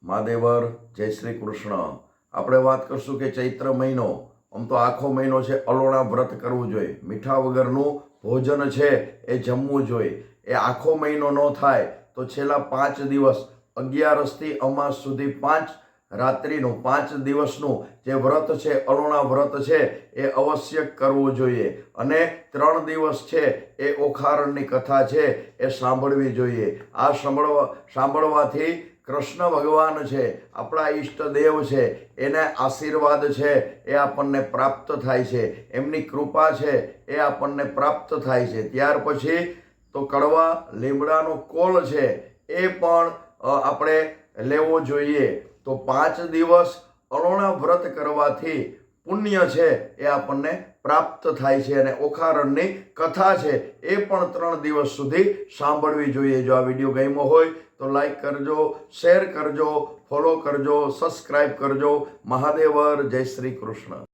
મહાદેવર જય શ્રી કૃષ્ણ। આપણે વાત કરશું કે ચૈત્ર મહિનો, આમ તો આખો મહિનો છે અલોણા વ્રત કરવું જોઈએ, મીઠા વગરનું ભોજન છે એ જમવું જોઈએ। એ આખો મહિનો ન થાય તો છેલ્લા 5 દિવસ 11થી અમાસ સુધી 5 રાત્રિનું 5 દિવસનું જે વ્રત છે, અલોણા વ્રત છે એ અવશ્ય કરવું જોઈએ। અને 3 દિવસ છે એ ઓખારણની કથા છે એ સાંભળવી જોઈએ। આ સાંભળવાથી કૃષ્ણ ભગવાન છે, આપણા ઈષ્ટદેવ છે, એને આશીર્વાદ છે એ આપણને પ્રાપ્ત થાય છે, એમની કૃપા છે એ આપણને પ્રાપ્ત થાય છે। ત્યાર પછી તો કડવા લીમડાનો કોલ છે એ પણ આપણે લેવો જોઈએ। તો 5 દિવસ અલોણા વ્રત કરવાથી પુણ્ય છે એ આપણને પ્રાપ્ત થાય છે। અને ઓખારણની કથા છે એ પણ 3 દિવસ સુધી સાંભળવી જોઈએ। જો આ વિડીયો ગમ્યો હોય તો લાઈક કરજો, શેર કરજો, ફોલો કરજો, સબસ્ક્રાઈબ કરજો। મહાદેવર જય શ્રી કૃષ્ણ।